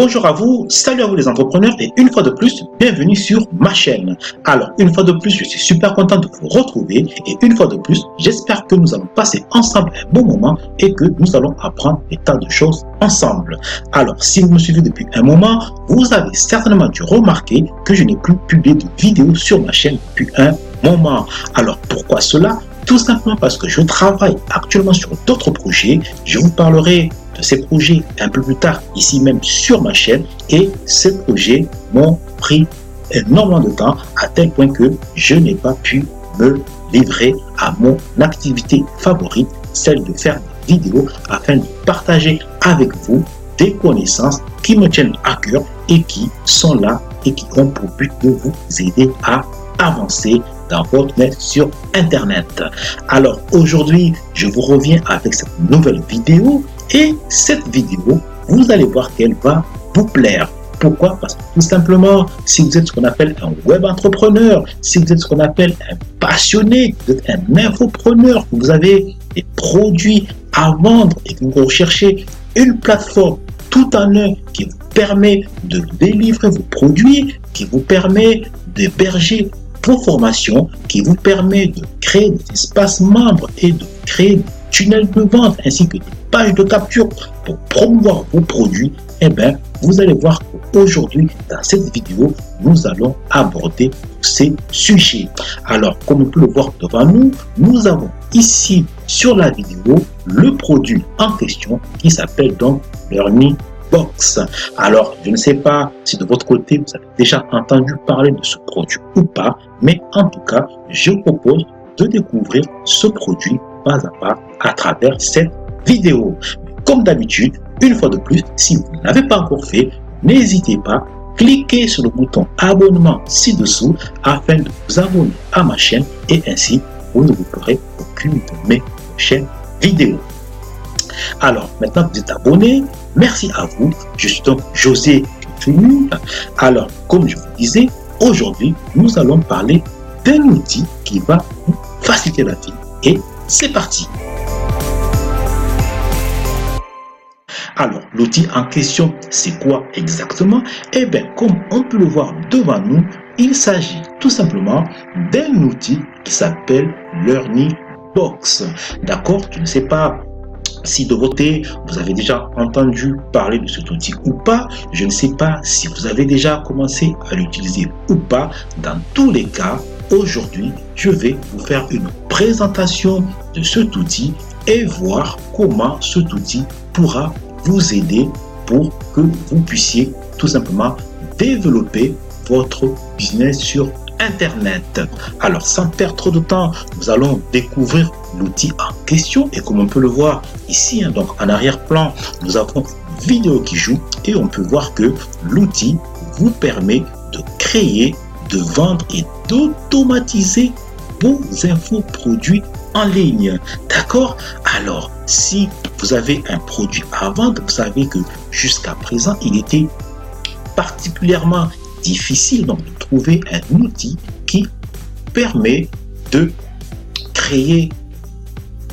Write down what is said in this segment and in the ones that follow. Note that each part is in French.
Bonjour à vous, salut à vous les entrepreneurs et une fois de plus, bienvenue sur ma chaîne. Alors, une fois de plus, je suis super content de vous retrouver et une fois de plus, j'espère que nous allons passer ensemble un bon moment et que nous allons apprendre des tas de choses ensemble. Alors, si vous me suivez depuis un moment, vous avez certainement dû remarquer que je n'ai plus publié de vidéos sur ma chaîne depuis un moment. Alors, pourquoi cela? Tout simplement parce que je travaille actuellement sur d'autres projets. Je vous parlerai de ces projets un peu plus tard ici même sur ma chaîne et ces projets m'ont pris énormément de temps à tel point que je n'ai pas pu me livrer à mon activité favorite, celle de faire des vidéos afin de partager avec vous des connaissances qui me tiennent à cœur et qui sont là et qui ont pour but de vous aider à avancer dans votre net sur internet. Alors aujourd'hui, je vous reviens avec cette nouvelle vidéo et cette vidéo, vous allez voir qu'elle va vous plaire. Pourquoi? Parce que tout simplement, si vous êtes ce qu'on appelle un web entrepreneur, si vous êtes ce qu'on appelle un passionné, vous êtes un infopreneur, que vous avez des produits à vendre et que vous recherchez une plateforme tout en un qui vous permet de délivrer vos produits, qui vous permet d'héberger vos formations, qui vous permet de créer des espaces membres et de créer des tunnels de vente ainsi que des pages de capture pour promouvoir vos produits, eh bien, vous allez voir qu'aujourd'hui, dans cette vidéo, nous allons aborder ces sujets. Alors, comme on peut le voir devant nous, nous avons ici sur la vidéo le produit en question qui s'appelle donc LearnyBox. Alors, je ne sais pas si de votre côté, vous avez déjà entendu parler de ce produit ou pas, mais en tout cas, je vous propose de découvrir ce produit pas à pas à travers cette vidéo. Comme d'habitude, une fois de plus, si vous ne l'avez pas encore fait, n'hésitez pas, cliquez sur le bouton abonnement ci-dessous afin de vous abonner à ma chaîne et ainsi vous ne louperez aucune de mes prochaines vidéos. Alors, maintenant que vous êtes abonné, merci à vous. Je suis donc José Tunu. Alors, comme je vous disais, aujourd'hui, nous allons parler d'un outil qui va vous faciliter la vie. Et c'est parti. Alors, l'outil en question, c'est quoi exactement? Eh bien, comme on peut le voir devant nous, il s'agit tout simplement d'un outil qui s'appelle LearnyBox. D'accord? Je ne sais pas si de votre côté, vous avez déjà entendu parler de cet outil ou pas. Je ne sais pas si vous avez déjà commencé à l'utiliser ou pas. Dans tous les cas, aujourd'hui, je vais vous faire une présentation de cet outil et voir comment cet outil pourra vous aider pour que vous puissiez tout simplement développer votre business sur Internet. Alors, sans perdre trop de temps, nous allons découvrir l'outil en question et comme on peut le voir ici, donc en arrière-plan, nous avons une vidéo qui joue et on peut voir que l'outil vous permet de créer, de vendre et d'automatiser vos infoproduits en ligne. D'accord? Alors, si vous avez un produit à vendre, vous savez que jusqu'à présent, il était particulièrement difficile donc de trouver un outil qui permet de créer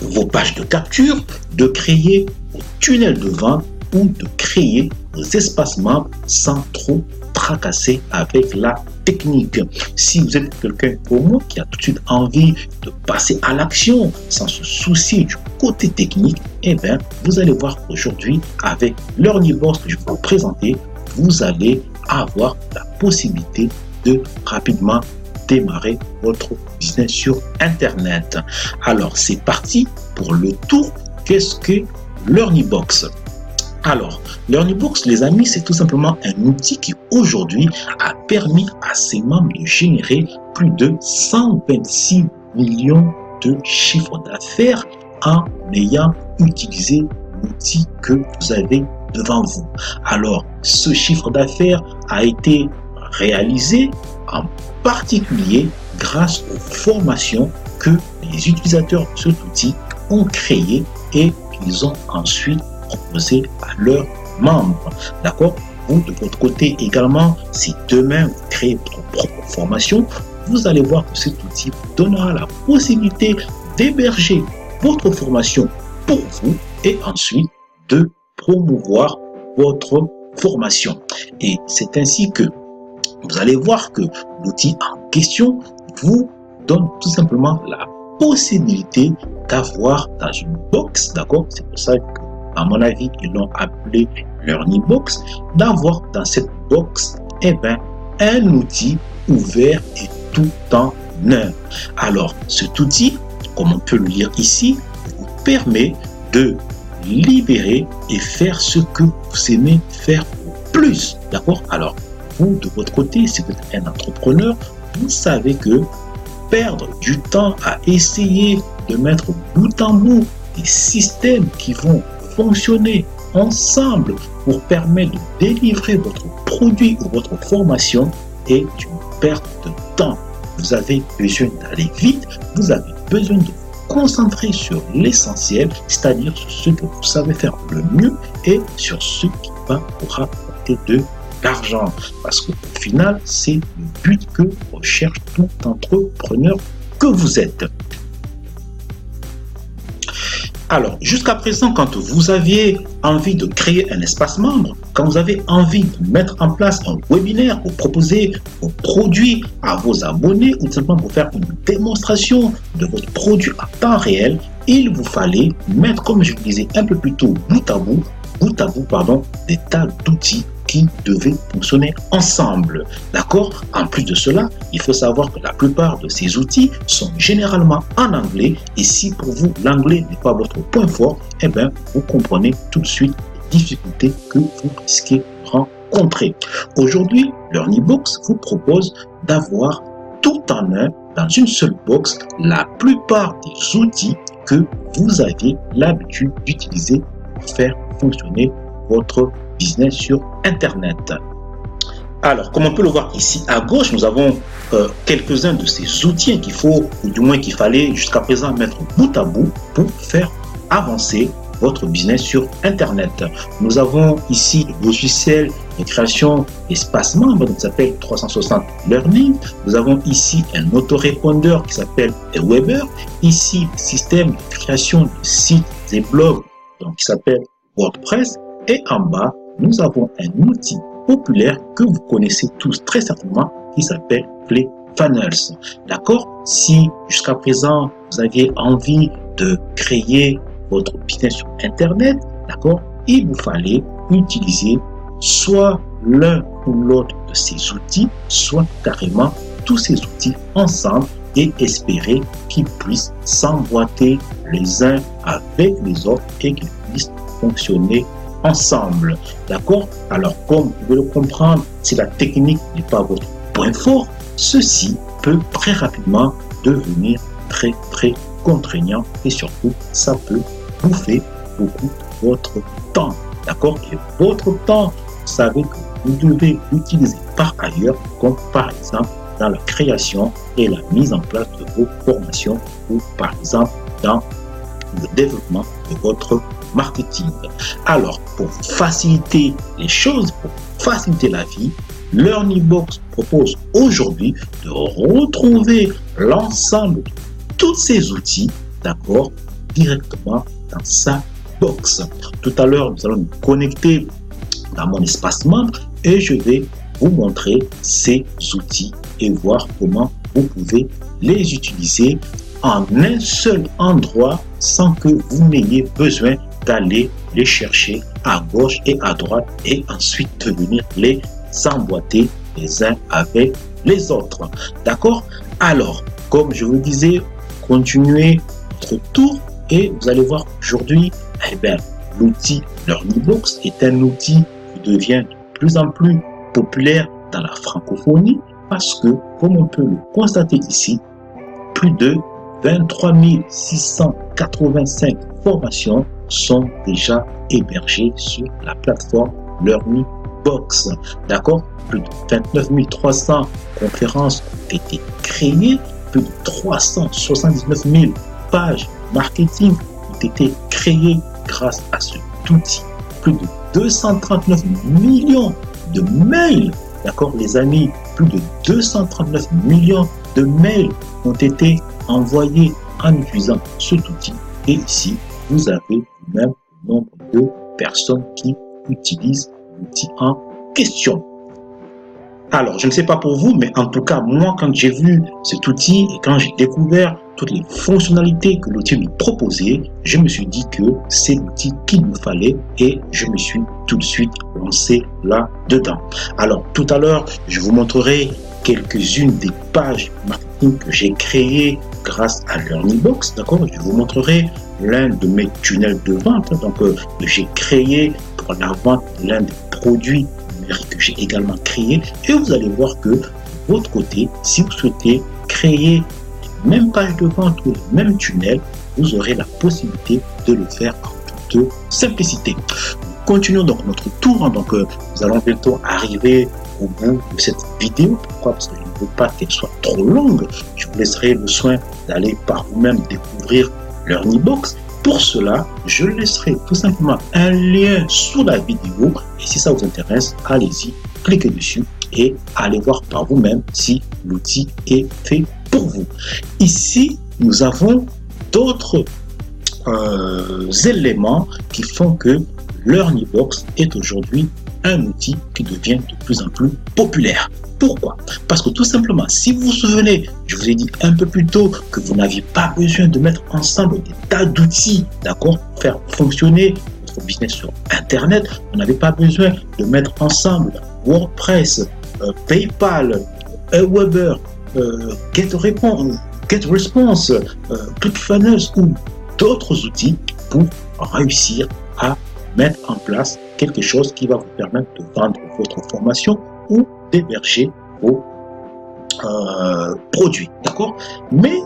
vos pages de capture, de créer vos tunnels de vente ou de créer vos espaces membres sans trop tracasser avec la technique. Si vous êtes quelqu'un comme moi qui a tout de suite envie de passer à l'action sans se soucier du côté technique, eh bien, vous allez voir qu'aujourd'hui, avec LearnyBox que je vais vous présenter, vous allez avoir la possibilité de rapidement démarrer votre business sur Internet. Alors, c'est parti pour le tour. Qu'est-ce que LearnyBox? Alors, LearnyBox, les amis, c'est tout simplement un outil qui aujourd'hui a permis à ses membres de générer plus de 126 millions de chiffres d'affaires en ayant utilisé l'outil que vous avez devant vous. Alors, ce chiffre d'affaires a été réalisé en particulier grâce aux formations que les utilisateurs de cet outil ont créées et qu'ils ont ensuite proposé à leurs membres. D'accord? Vous, de votre côté également, si demain vous créez votre propre formation, vous allez voir que cet outil vous donnera la possibilité d'héberger votre formation pour vous et ensuite de promouvoir votre formation. Et c'est ainsi que vous allez voir que l'outil en question vous donne tout simplement la possibilité d'avoir dans une box, d'accord? C'est pour ça qu'à mon avis, ils l'ont appelé Learning Box, d'avoir dans cette box, un outil ouvert et tout en un. Alors, cet outil, comme on peut le lire ici, vous permet de libérer et faire ce que vous aimez faire plus, d'accord? Alors, vous, de votre côté, si vous êtes un entrepreneur, vous savez que perdre du temps à essayer de mettre bout en bout des systèmes qui vont fonctionner ensemble pour permettre de délivrer votre produit ou votre formation est une perte de temps. Vous avez besoin d'aller vite, vous avez besoin de vous concentrer sur l'essentiel, c'est-à-dire sur ce que vous savez faire le mieux et sur ce qui va vous rapporter de l'argent. Parce qu'au final, c'est le but que recherche tout entrepreneur que vous êtes. Alors, jusqu'à présent, quand vous aviez envie de créer un espace membre, quand vous avez envie de mettre en place un webinaire pour proposer vos produits à vos abonnés ou tout simplement pour faire une démonstration de votre produit à temps réel, il vous fallait mettre, comme je le disais un peu plus tôt, bout à bout, des tas d'outils qui devaient fonctionner ensemble. D'accord? En plus de cela, il faut savoir que la plupart de ces outils sont généralement en anglais et si pour vous l'anglais n'est pas votre point fort, vous comprenez tout de suite les difficultés que vous risquez de rencontrer. Aujourd'hui, Learning Box vous propose d'avoir tout en un, dans une seule box, la plupart des outils que vous aviez l'habitude d'utiliser pour faire fonctionner votre business sur Internet. Alors, comme on peut le voir ici à gauche, nous avons quelques-uns de ces outils qu'il faut, ou du moins qu'il fallait jusqu'à présent mettre bout à bout pour faire avancer votre business sur Internet. Nous avons ici le logiciel de création d'espace membre qui s'appelle 360 Learning. Nous avons ici un autorépondeur qui s'appelle Weber. Ici, le système de création de sites et blogs donc, qui s'appelle WordPress. Et en bas, nous avons un outil populaire que vous connaissez tous très certainement qui s'appelle ClickFunnels. D'accord? Si jusqu'à présent, vous aviez envie de créer votre business sur Internet, d'accord, il vous fallait utiliser soit l'un ou l'autre de ces outils, soit carrément tous ces outils ensemble et espérer qu'ils puissent s'emboîter les uns avec les autres et qu'ils puissent fonctionner ensemble. D'accord? Alors, comme vous pouvez le comprendre, si la technique n'est pas votre point fort, ceci peut très rapidement devenir très contraignant et surtout, ça peut bouffer beaucoup de votre temps. D'accord? Et votre temps, vous savez que vous devez l'utiliser par ailleurs, comme par exemple dans la création et la mise en place de vos formations ou par exemple dans le développement de votre marketing. Alors, pour faciliter les choses, pour faciliter la vie, Learning Box propose aujourd'hui de retrouver l'ensemble de tous ces outils, d'accord, directement dans sa box. Tout à l'heure, nous allons nous connecter dans mon espace membre et je vais vous montrer ces outils et voir comment vous pouvez les utiliser en un seul endroit sans que vous n'ayez besoin d'aller les chercher à gauche et à droite et ensuite de venir les emboîter les uns avec les autres. D'accord? Alors, comme je vous disais, continuez votre tour et vous allez voir aujourd'hui, l'outil Learning Box est un outil qui devient de plus en plus populaire dans la francophonie parce que, comme on peut le constater ici, plus de 23 685 formations sont déjà hébergées sur la plateforme Learning Box. D'accord? Plus de 29 300 conférences ont été créées, plus de 379 000 pages marketing ont été créées grâce à cet outil. Plus de 239 millions de mails, d'accord les amis, plus de 239 millions de mails ont été envoyés en utilisant cet outil. Et ici, vous avez même le nombre de personnes qui utilisent l'outil en question. Alors, je ne sais pas pour vous, mais en tout cas, moi, quand j'ai vu cet outil et quand j'ai découvert toutes les fonctionnalités que l'outil nous proposait, je me suis dit que c'est l'outil qu'il me fallait et je me suis tout de suite lancé là-dedans. Alors, tout à l'heure, je vous montrerai quelques-unes des pages marketing que j'ai créées grâce à LearnyBox, d'accord? Je vous montrerai l'un de mes tunnels de vente, donc j'ai créé pour la vente l'un des produits que j'ai également créé, et vous allez voir que de votre côté, si vous souhaitez créer les mêmes pages de vente ou les mêmes tunnels, vous aurez la possibilité de le faire en toute simplicité. Continuons donc notre tour, donc nous allons bientôt arriver au bout de cette vidéo. Pourquoi? Parce que je ne veux pas qu'elle soit trop longue. Je vous laisserai le soin d'aller par vous-même découvrir LearnyBox. Pour cela, je laisserai tout simplement un lien sous la vidéo et si ça vous intéresse, allez-y, cliquez dessus et allez voir par vous-même si l'outil est fait pour vous. Ici, nous avons d'autres éléments qui font que LearnyBox est aujourd'hui un outil qui devient de plus en plus populaire. Pourquoi? Parce que tout simplement, si vous vous souvenez, je vous ai dit un peu plus tôt que vous n'aviez pas besoin de mettre ensemble des tas d'outils, d'accord, pour faire fonctionner votre business sur Internet. Vous n'avez pas besoin de mettre ensemble WordPress, PayPal, Aweber, GetResponse, ClickFunnels ou d'autres outils pour réussir à mettre en place quelque chose qui va vous permettre de vendre votre formation ou d'héberger vos produits, d'accord? Mais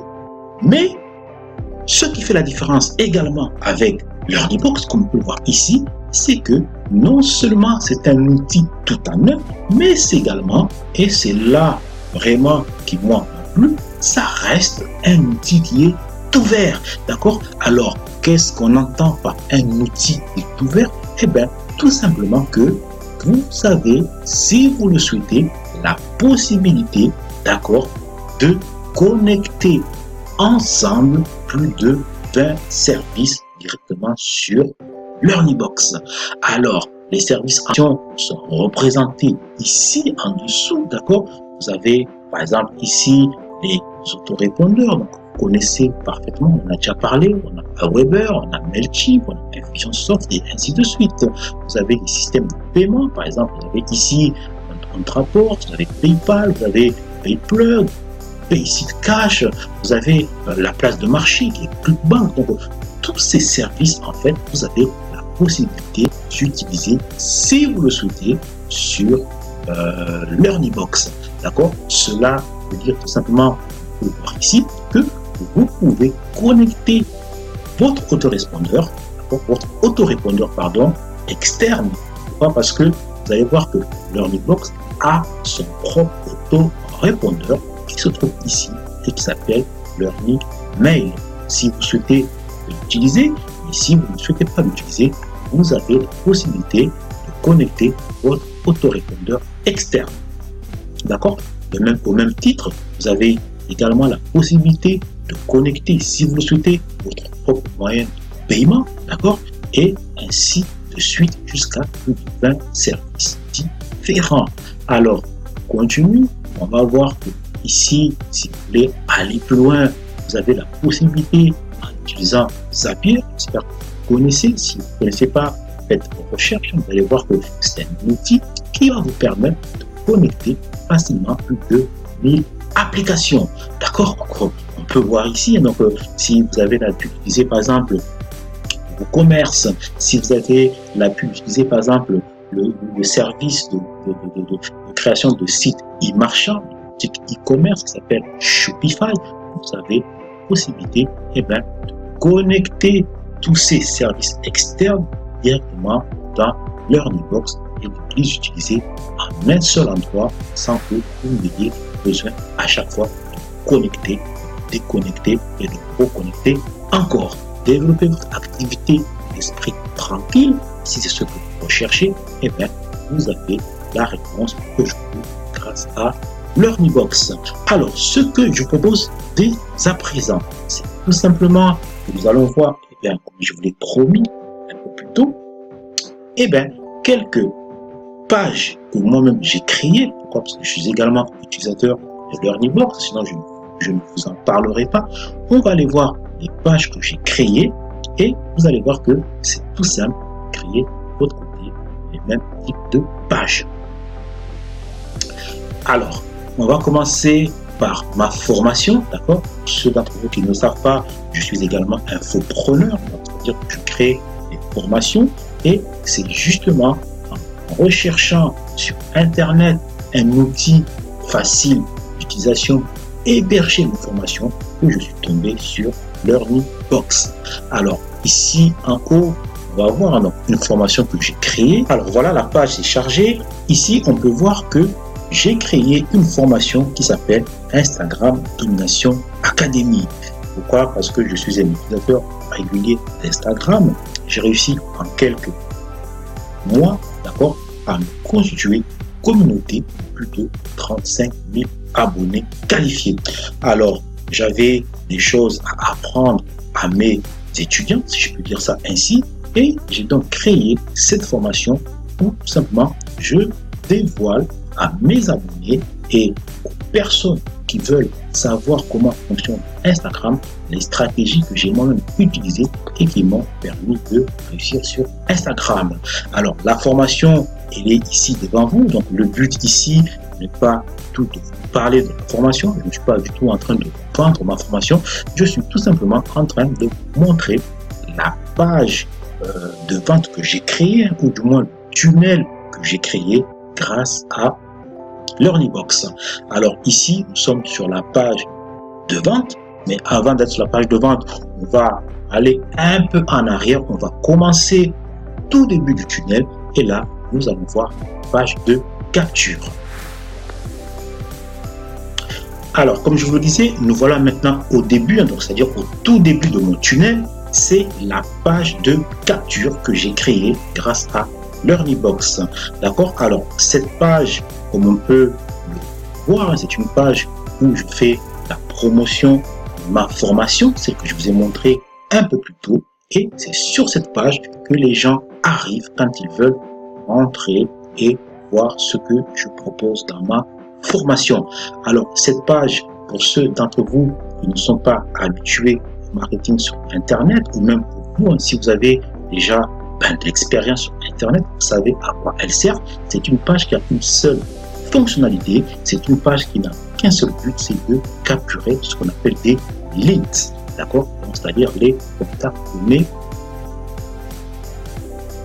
ce qui fait la différence également avec LearnyBox, comme vous pouvez le voir ici, c'est que non seulement c'est un outil tout en un, mais c'est également, et c'est là vraiment qui moi m'a plu, ça reste un outil qui est ouvert, d'accord? Alors, qu'est-ce qu'on entend par un outil qui est ouvert? Eh bien, tout simplement que vous avez, si vous le souhaitez, la possibilité, d'accord, de connecter ensemble plus de 20 services directement sur LearnyBox. Alors, les services sont représentés ici en dessous, d'accord? Vous avez, par exemple, ici, les autorépondeurs, donc vous connaissez parfaitement, on a déjà parlé, on a Aweber, on a Mailchimp, on a Infusionsoft et ainsi de suite. Vous avez des systèmes de paiement, par exemple, vous avez ici Contraport, vous avez PayPal, vous avez PayPlug, PaySeedCash, vous avez la place de marché qui est ClickBank. Donc, tous ces services, en fait, vous avez la possibilité d'utiliser, si vous le souhaitez, sur LearnyBox. D'accord? Cela veut dire tout simplement, vous pouvez voir ici, que vous pouvez connecter votre autorépondeur, externe. Pourquoi? Parce que vous allez voir que LearnyBox a son propre autorépondeur qui se trouve ici et qui s'appelle LearnyMail. Si vous souhaitez l'utiliser, et si vous ne souhaitez pas l'utiliser, vous avez la possibilité de connecter votre autorépondeur externe. D'accord? Au même titre, vous avez également la possibilité de connecter, si vous le souhaitez, votre propre moyen de paiement, d'accord? Et ainsi de suite jusqu'à plus de 20 services différents. Alors, on continue, on va voir que ici, si vous voulez aller plus loin, vous avez la possibilité, en utilisant Zapier, j'espère que vous connaissez, si vous ne connaissez pas, faites vos recherches, vous allez voir que c'est un outil qui va vous permettre de connecter facilement plus de 1000 applications. D'accord? On peut voir ici, donc si vous avez l'habitude d'utiliser par exemple vos commerces, si vous avez l'habitude d'utiliser par exemple le service de création de sites e-marchand, type e-commerce qui s'appelle Shopify, vous avez la possibilité de connecter tous ces services externes directement dans LearnyBox et de les utiliser en un seul endroit sans que vous n'ayez besoin à chaque fois de connecter, de déconnecter et de reconnecter encore. Développer votre activité d'esprit tranquille, si c'est ce que vous recherchez, et bien vous avez la réponse que je vous grâce à LearnyBox. Alors, ce que je propose dès à présent, c'est tout simplement que nous allons voir, et bien, comme je vous l'ai promis un peu plus tôt, et bien, quelques page que moi-même j'ai créée. Pourquoi? Parce que je suis également utilisateur de LearnyBox, sinon je ne vous en parlerai pas. On va aller voir les pages que j'ai créées et vous allez voir que c'est tout simple, créer de votre côté les mêmes types de pages. Alors, on va commencer par ma formation, d'accord? Pour ceux d'entre vous qui ne le savent pas, je suis également infopreneur, c'est-à-dire que je crée des formations et c'est justement en recherchant sur Internet un outil facile d'utilisation, héberger mes formations, que je suis tombé sur LearnyBox. Alors, ici en haut, on va voir donc une formation que j'ai créée. Alors voilà, la page est chargée. Ici, on peut voir que j'ai créé une formation qui s'appelle Instagram Domination Academy. Pourquoi? Parce que je suis un utilisateur régulier d'Instagram. J'ai réussi en quelques mois, d'accord, à me constituer une communauté de plus de 35 000 abonnés qualifiés. Alors, j'avais des choses à apprendre à mes étudiants, si je peux dire ça ainsi, et j'ai donc créé cette formation où tout simplement je dévoile à mes abonnés et aux personnes qui veulent savoir comment fonctionne Instagram, les stratégies que j'ai moi-même utilisées et qui m'ont permis de réussir sur Instagram. Alors, la formation, elle est ici devant vous. Donc, le but ici n'est pas tout de vous parler de la formation. Je ne suis pas du tout en train de vendre ma formation. Je suis tout simplement en train de vous montrer la page de vente que j'ai créée, ou du moins le tunnel que j'ai créé grâce à LearnyBox. Alors ici, nous sommes sur la page de vente, mais avant d'être sur la page de vente, on va aller un peu en arrière, on va commencer tout début du tunnel et là, nous allons voir la page de capture. Alors, comme je vous le disais, nous voilà maintenant au début, donc c'est-à-dire au tout début de mon tunnel, c'est la page de capture que j'ai créée grâce à LearnyBox. D'accord? Alors, cette page, comme on peut le voir, c'est une page où je fais la promotion de ma formation, celle que je vous ai montré un peu plus tôt. Et c'est sur cette page que les gens arrivent quand ils veulent entrer et voir ce que je propose dans ma formation. Alors, cette page, pour ceux d'entre vous qui ne sont pas habitués au marketing sur Internet, ou même pour vous, si vous avez déjà de l'expérience sur Internet, vous savez à quoi elle sert. C'est une page qui a une seule fonctionnalité, c'est une page qui n'a qu'un seul but, c'est de capturer ce qu'on appelle des leads, d'accord? C'est-à-dire les contacts de mes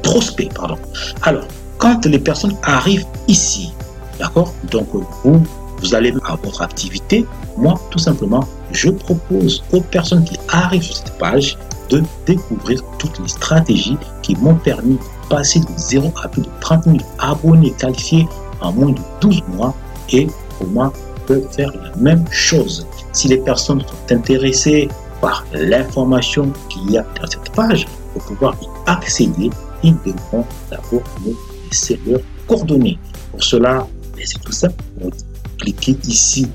prospects, pardon. Alors, quand les personnes arrivent ici, d'accord? Donc, vous allez à votre activité. Moi, tout simplement, je propose aux personnes qui arrivent sur cette page de découvrir toutes les stratégies qui m'ont permis de passer de 0 à plus de 30 000 abonnés qualifiés en moins de 12 mois et comment peuvent faire la même chose. Si les personnes sont intéressées par l'information qu'il y a dans cette page, pour pouvoir y accéder, ils devront d'abord me laisser leurs coordonnées. Pour cela, c'est tout simple. Vous cliquez ici,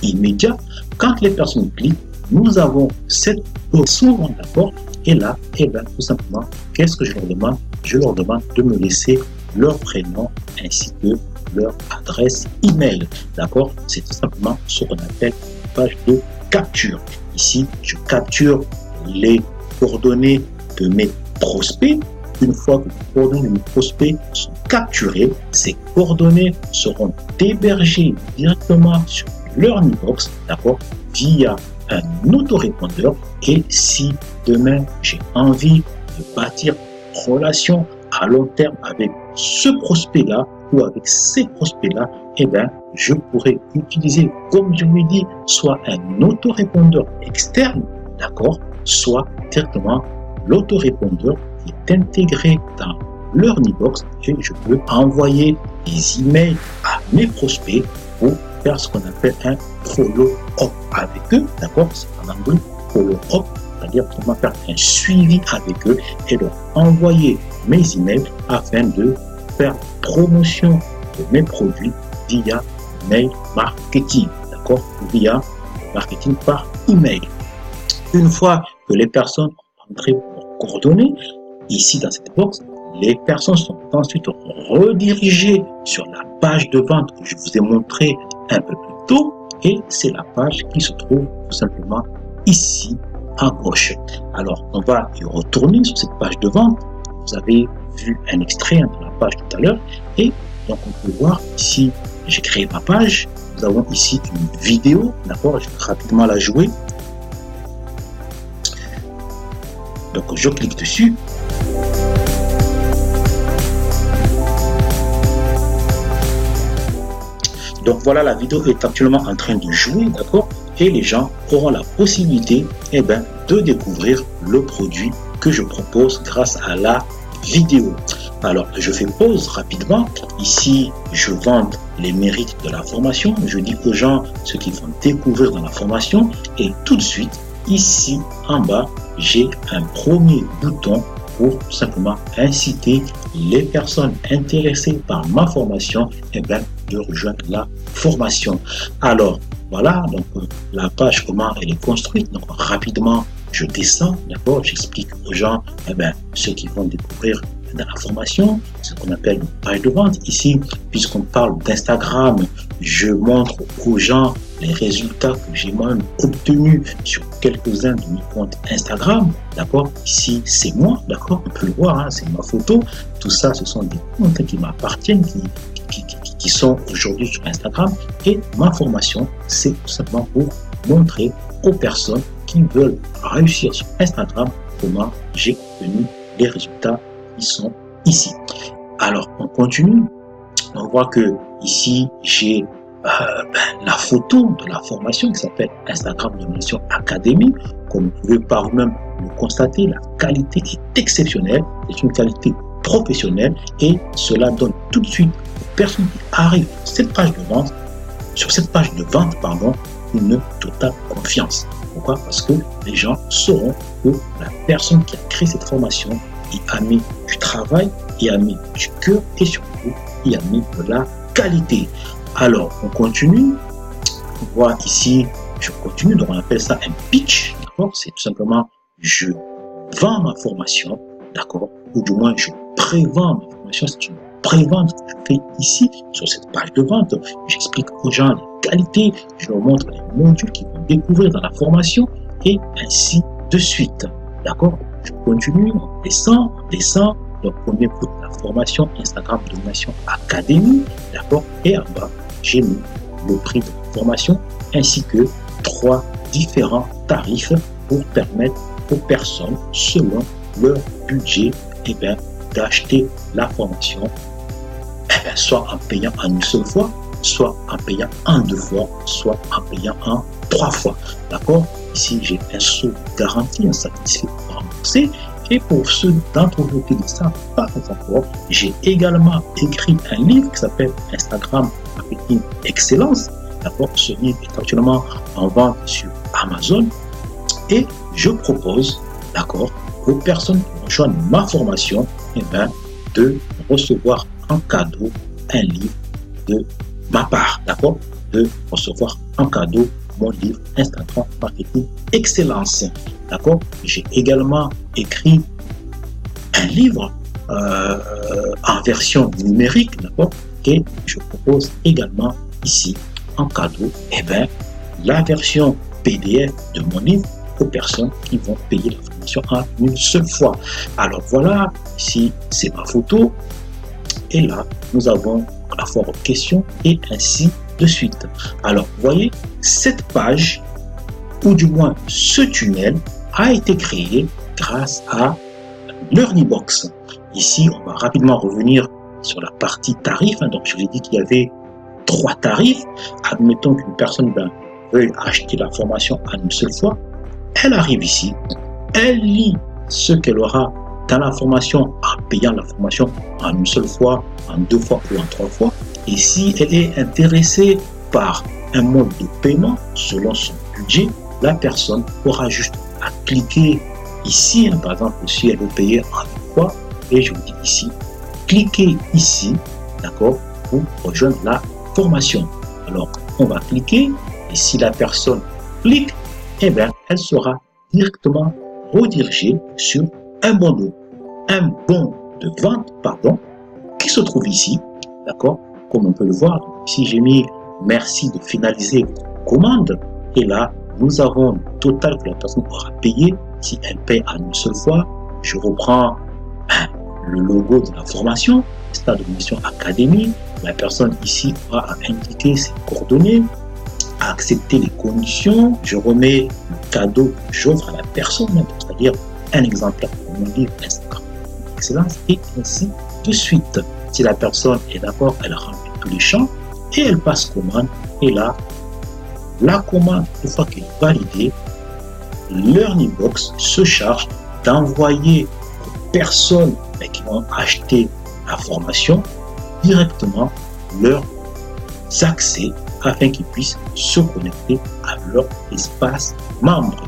immédiat. Quand les personnes cliquent, nous avons cette souvent d'accord. Et là, tout simplement, qu'est-ce que je leur demande? Je leur demande de me laisser leur prénom ainsi que leur adresse email. D'accord? C'est tout simplement ce qu'on appelle une page de capture. Ici, je capture les coordonnées de mes prospects. Une fois que les coordonnées de mes prospects sont capturées, ces coordonnées seront hébergées directement sur LearnyBox, d'accord, via un autorépondeur. Et si demain j'ai envie de bâtir une relation à long terme avec ce prospect-là ou avec ces prospects-là, je pourrais utiliser, comme je vous l'ai dit, soit un autorépondeur externe, d'accord, soit directement l'autorépondeur qui est intégré dans LearnyBox et je peux envoyer des emails à mes prospects pour faire ce qu'on appelle un follow-up avec eux, d'accord, c'est en anglais follow-up, c'est-à-dire comment faire un suivi avec eux et leur envoyer mes emails afin de faire promotion de mes produits via mail marketing, d'accord, via marketing par email. Une fois que les personnes ont entré leurs coordonnées, ici dans cette box, Les personnes sont ensuite redirigées sur la page de vente que je vous ai montré un peu plus tôt et c'est la page qui se trouve tout simplement ici à gauche. Alors, on va y retourner sur cette page de vente. Vous avez vu un extrait de la page tout à l'heure et donc on peut voir ici, j'ai créé ma page. Nous avons ici une vidéo, d'accord, je vais rapidement la jouer. Donc je clique dessus. Donc voilà, la vidéo est actuellement en train de jouer, d'accord, et les gens auront la possibilité de découvrir le produit que je propose grâce à la vidéo. Alors, je fais pause rapidement. Ici, je vante les mérites de la formation. Je dis aux gens ce qu'ils vont découvrir dans la formation. Et tout de suite, ici en bas, j'ai un premier bouton pour tout simplement inciter les personnes intéressées par ma formation de rejoindre la formation. Alors, voilà, donc la page, comment elle est construite. Donc, rapidement, je descends, d'accord, j'explique aux gens ce qu'ils vont découvrir dans la formation, ce qu'on appelle une page de vente. Ici, puisqu'on parle d'Instagram, je montre aux gens les résultats que j'ai moi-même obtenus sur quelques-uns de mes comptes Instagram, d'accord. Ici, c'est moi, d'accord, on peut le voir, hein, c'est ma photo. Tout ça, ce sont des comptes qui m'appartiennent, qui sont aujourd'hui sur Instagram. Et ma formation, c'est tout simplement pour montrer aux personnes qui veulent réussir sur Instagram comment j'ai obtenu les résultats qui sont ici. Alors, on continue. On voit que ici, j'ai la photo de la formation qui s'appelle Instagram Domination Academy. Comme vous pouvez par vous-même le constater, la qualité est exceptionnelle. C'est une qualité professionnelle et cela donne tout de suite aux personnes qui arrivent sur cette page de vente, une totale confiance. Pourquoi? Parce que les gens sauront que la personne qui a créé cette formation y a mis du travail, y a mis du cœur et surtout y a mis de la qualité. Alors, on continue. On voit ici, je continue, donc on appelle ça un pitch, d'accord? C'est tout simplement, je vends ma formation, d'accord? Ou du moins, je prévends ma formation, c'est une pré-vente que je fais ici, sur cette page de vente. J'explique aux gens les qualités, je leur montre les modules qu'ils vont découvrir dans la formation et ainsi de suite, d'accord? Je continue, on descend, le premier bout de la formation Instagram Domination Academy, d'accord? Et en bas, j'ai mis le prix de la formation ainsi que 3 différents tarifs pour permettre aux personnes, selon leur budget, d'acheter la formation, soit en payant en une seule fois, soit en payant en 2 fois, soit en payant en 3 fois. D'accord? Ici, j'ai un sous garanti, un satisfait remboursé. Et pour ceux d'entre vous qui ne savent pas encore, j'ai également écrit un livre qui s'appelle Instagram Marketing Excellence. D'accord? Ce livre est actuellement en vente sur Amazon. Et je propose, d'accord, aux personnes qui rejoignent ma formation, de recevoir en cadeau un livre de ma part, d'accord? De recevoir en cadeau mon livre Instagram Marketing Excellence, d'accord? J'ai également écrit un livre en version numérique, d'accord? Et je propose également ici en cadeau, la version PDF de mon livre aux personnes qui vont payer la formation en une seule fois. Alors voilà, ici c'est ma photo et là nous avons la foire aux questions et ainsi de suite. Alors vous voyez, cette page ou du moins ce tunnel a été créé grâce à LearnyBox. Ici on va rapidement revenir sur la partie tarif. Donc je vous ai dit qu'il y avait 3 tarifs. Admettons qu'une personne veuille acheter la formation en une seule fois. Elle arrive ici, elle lit ce qu'elle aura dans la formation en payant la formation en une seule fois, en 2 fois ou en 3 fois. Et si elle est intéressée par un mode de paiement selon son budget, la personne aura juste à cliquer ici, par exemple si elle veut payer en 1 fois, et je vous dis ici, cliquez ici, d'accord, pour rejoindre la formation. Alors on va cliquer et si la personne clique, elle sera directement redirigée sur un bon de vente, pardon, qui se trouve ici, d'accord? Comme on peut le voir, ici j'ai mis merci de finaliser votre commande. Et là, nous avons le total que la personne aura payé. Si elle paye en une seule fois, je reprends le logo de la formation, Stade de Mission Académie. La personne ici aura à indiquer ses coordonnées, à accepter les conditions. Je remets le cadeau que j'offre à la personne, c'est-à-dire un exemplaire de mon livre Instagram Excellence, et ainsi de suite. Si la personne est d'accord, elle remplit tous les champs et elle passe commande. Et là, la commande, une fois qu'elle est validée, LearnyBox se charge d'envoyer aux personnes qui vont acheter la formation directement leurs accès afin qu'ils puissent se connecter à leur espace membre.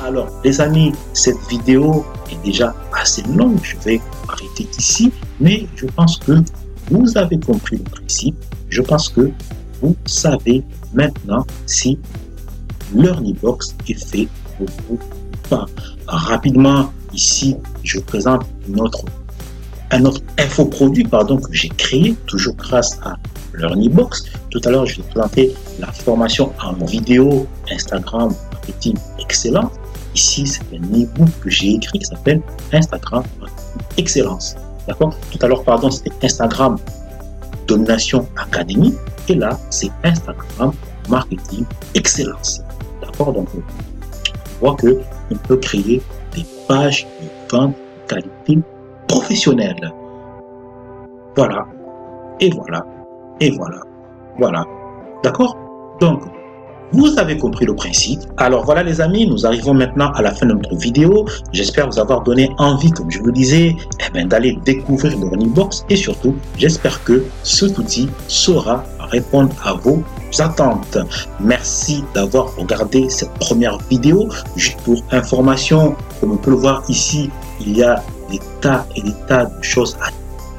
Alors les amis, cette vidéo est déjà assez longue, je vais arrêter ici, mais je pense que vous avez compris le principe. Je pense que vous savez maintenant si LearnyBox est fait pour vous ou pas. Rapidement, ici, je vous présente un autre infoproduit que j'ai créé, toujours grâce à LearnyBox. Tout à l'heure, je vais vous présenter la formation en vidéo Instagram Marketing Excellent. Ici, c'est un e-book que j'ai écrit qui s'appelle Instagram Marketing Excellence. D'accord? Tout à l'heure, pardon, c'était Instagram Domination Académie. Et là, c'est Instagram Marketing Excellence. D'accord? Donc, on voit qu'on peut créer des pages de vente de qualité professionnelle. Voilà. Et voilà. Et voilà. Voilà. D'accord? Donc, vous avez compris le principe. Alors voilà les amis, nous arrivons maintenant à la fin de notre vidéo. J'espère vous avoir donné envie, comme je vous le disais, d'aller découvrir LearnyBox et surtout, j'espère que cet outil saura répondre à vos attentes. Merci d'avoir regardé cette première vidéo. Juste pour information, comme on peut le voir ici, il y a des tas et des tas de choses à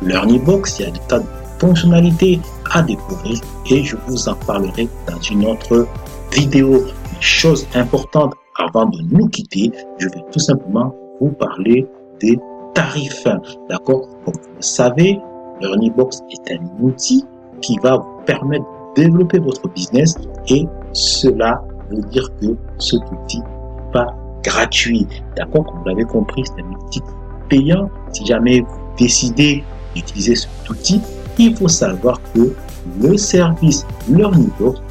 LearnyBox, il y a des tas de fonctionnalités à découvrir et je vous en parlerai dans une autre vidéo. Une chose importante avant de nous quitter, je vais tout simplement vous parler des tarifs. D'accord? Comme vous le savez, LearnyBox est un outil qui va vous permettre de développer votre business et cela veut dire que cet outil n'est pas gratuit. D'accord? Comme vous l'avez compris, c'est un outil payant. Si jamais vous décidez d'utiliser cet outil, il faut savoir que le service LearnyBox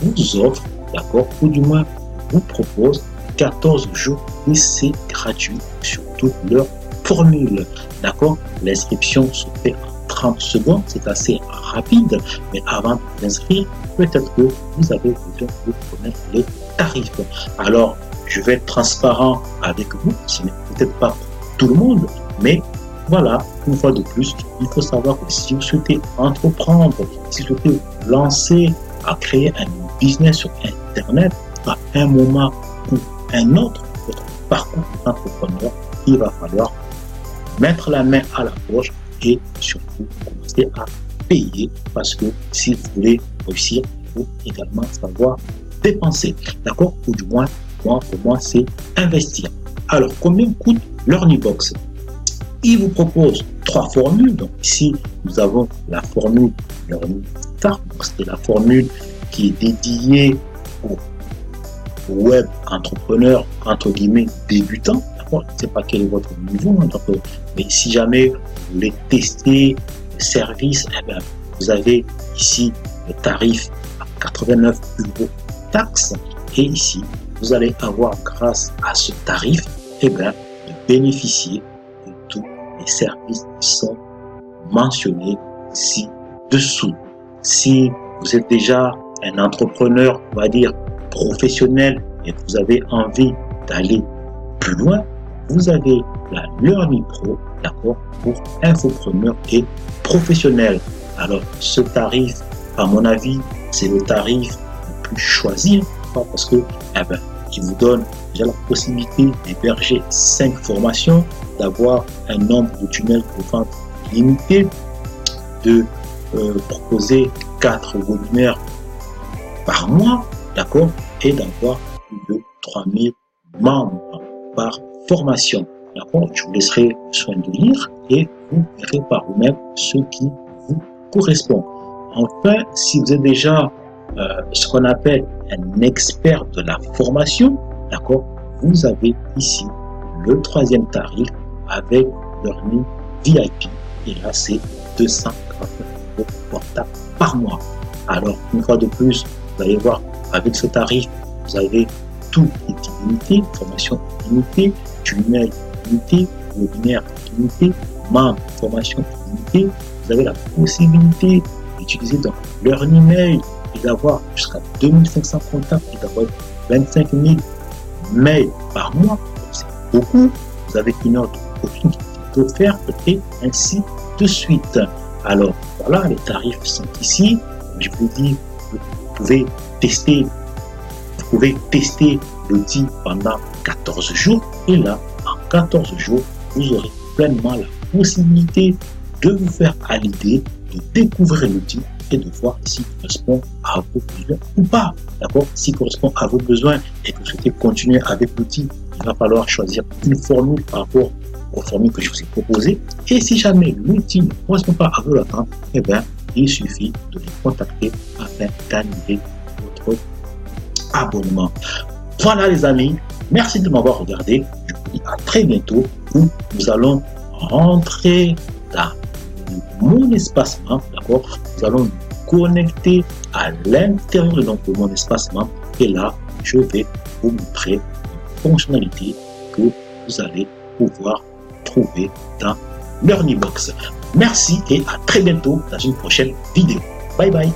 vous offre, d'accord, ou du moins vous propose 14 jours d'essai gratuit sur toute leur formule. D'accord? L'inscription se fait en 30 secondes, c'est assez rapide, mais avant de vous inscrire, peut-être que vous avez besoin de connaître les tarifs. Alors, je vais être transparent avec vous, ce n'est peut-être pas pour tout le monde, mais voilà, une fois de plus, il faut savoir que si vous souhaitez entreprendre, si vous souhaitez vous lancer à créer un business sur Internet, à un moment ou un autre, votre parcours d'entrepreneur, il va falloir mettre la main à la poche et surtout commencer à payer parce que si vous voulez réussir, il faut également savoir dépenser. D'accord? Ou du moins, pour moi, c'est investir. Alors, combien coûte LearnyBox? Il vous propose 3 formules. Donc ici, nous avons la formule LearnyStart. C'est la formule qui est dédiée aux web entrepreneurs, entre guillemets, débutants. Je ne sais pas quel est votre niveau. Donc, mais si jamais vous voulez tester le service, vous avez ici le tarif à 89 € taxe. Et ici, vous allez avoir, grâce à ce tarif, de bénéficier de tous les services qui sont mentionnés ci-dessous. Si vous êtes déjà un entrepreneur, on va dire, professionnel et que vous avez envie d'aller plus loin, vous avez la LearnyPro, d'accord, pour infopreneurs et professionnels. Alors, ce tarif, à mon avis, c'est le tarif le plus choisi parce que il vous donne déjà la possibilité d'héberger 5 formations, d'avoir un nombre de tunnels de vente limité, de proposer 4 webinaires par mois, d'accord, et d'avoir plus de 3000 membres par formation. D'accord? Je vous laisserai le soin de lire et vous verrez par vous-même ce qui vous correspond. Enfin, si vous êtes déjà ce qu'on appelle un expert de la formation, d'accord, vous avez ici le troisième tarif avec Learning VIP. Et là, c'est 249 € portable par mois. Alors, une fois de plus, vous allez voir, avec ce tarif, vous avez tout qui est illimité, formation illimitée, tunnel illimité, webinaire illimité, membre, formation illimitée. Vous avez la possibilité d'utiliser donc leur email et d'avoir jusqu'à 2500 contacts et d'avoir 25 000 mails par mois. C'est beaucoup. Vous avez une heure de coaching qui est offerte et ainsi de suite. Alors voilà, les tarifs sont ici. Je vous dis, vous pouvez tester l'outil pendant 14 jours et là, en 14 jours, vous aurez pleinement la possibilité de vous faire à l'idée, de découvrir l'outil et de voir s'il correspond à vos besoins ou pas. D'accord? S'il correspond à vos besoins et que vous souhaitez continuer avec l'outil, il va falloir choisir une formule par rapport aux formules que je vous ai proposées. Et si jamais l'outil ne correspond pas à vos attentes, eh bien, il suffit de les contacter afin d'annuler votre abonnement. Voilà les amis, merci de m'avoir regardé. Je vous dis à très bientôt où nous allons rentrer dans mon espacement, d'accord? Nous allons nous connecter à l'intérieur de mon espacement et là, je vais vous montrer une fonctionnalité que vous allez pouvoir trouver dans LearnyBox. Merci et à très bientôt dans une prochaine vidéo. Bye bye.